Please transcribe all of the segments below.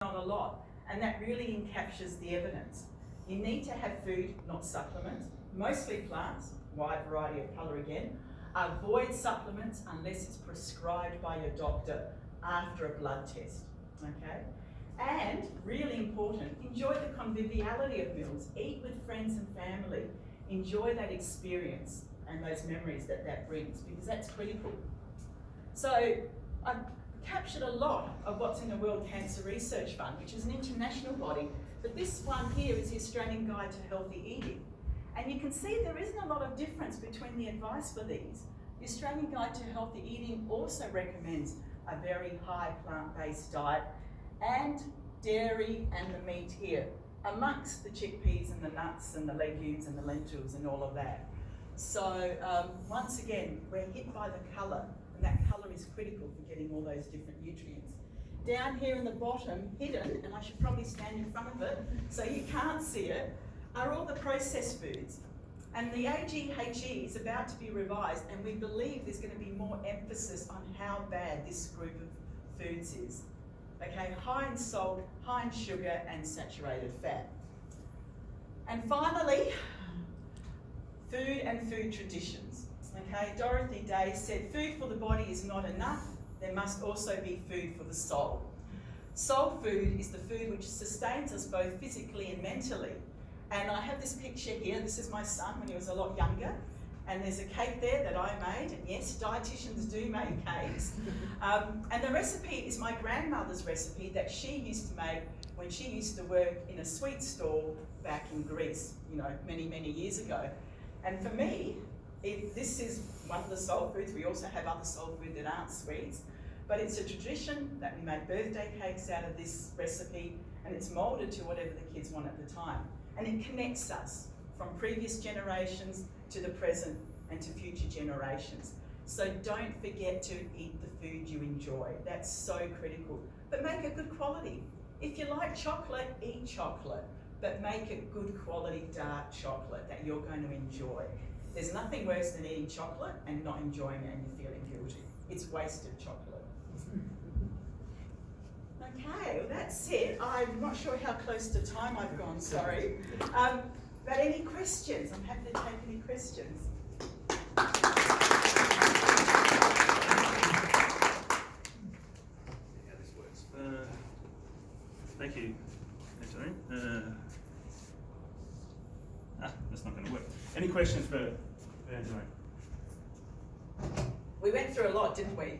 not a lot, and that really encaptures the evidence. You need to have food, not supplements, mostly plants, wide variety of colour again. Avoid supplements unless it's prescribed by your doctor after a blood test, okay? And, really important, enjoy the conviviality of meals. Eat with friends and family. Enjoy that experience and those memories that that brings, because that's critical. So, I've captured a lot of what's in the World Cancer Research Fund, which is an international body, but this one here is the Australian Guide to Healthy Eating. And you can see there isn't a lot of difference between the advice for these. The Australian Guide to Healthy Eating also recommends a very high plant-based diet and dairy and the meat here, amongst the chickpeas and the nuts and the legumes and the lentils and all of that. So once again, we're hit by the colour, and that colour is critical for getting all those different nutrients. Down here in the bottom, hidden, and I should probably stand in front of it so you can't see it, are all the processed foods. And the AGHE is about to be revised, and we believe there's going to be more emphasis on how bad this group of foods is. Okay, high in salt, high in sugar, and saturated fat. And finally, food and food traditions. Okay, Dorothy Day said, food for the body is not enough, there must also be food for the soul. Soul food is the food which sustains us both physically and mentally. And I have this picture here. This is my son when he was a lot younger. And there's a cake there that I made. And yes, dietitians do make cakes. And the recipe is my grandmother's recipe that she used to make when she used to work in a sweet stall back in Greece, you know, many, many years ago. And for me, this is one of the soul foods. We also have other soul food that aren't sweets. But it's a tradition that we make birthday cakes out of this recipe, and it's moulded to whatever the kids want at the time. And it connects us from previous generations to the present and to future generations. So don't forget to eat the food you enjoy. That's so critical. But make it good quality. If you like chocolate, eat chocolate, but make it good quality dark chocolate that you're going to enjoy. There's nothing worse than eating chocolate and not enjoying it and you're feeling guilty. It's wasted chocolate. Okay, well that's it. I'm not sure how close to time I've gone, sorry. But any questions? I'm happy to take any questions. Yeah, this works. Thank you, Anthony. That's not going to work. Any questions for Evangeline? We went through a lot, didn't we?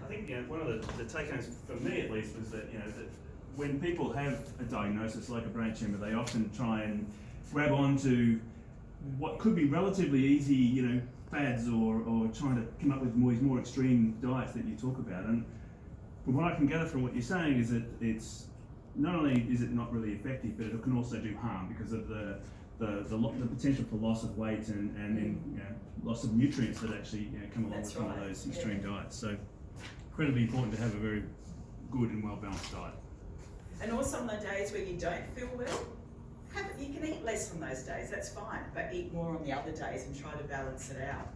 I think one of the take-homes for me at least was that that when people have a diagnosis like a brain tumour, they often try and grab onto what could be relatively easy, fads or trying to come up with more extreme diets that you talk about. And from what I can gather from what you're saying is that it's not only is it not really effective, but it can also do harm because of the potential for loss of weight and then loss of nutrients that actually come along with some of those extreme diets. So incredibly important to have a very good and well-balanced diet. And also on the days where you don't feel well, you can eat less on those days, that's fine, but eat more on the other days and try to balance it out.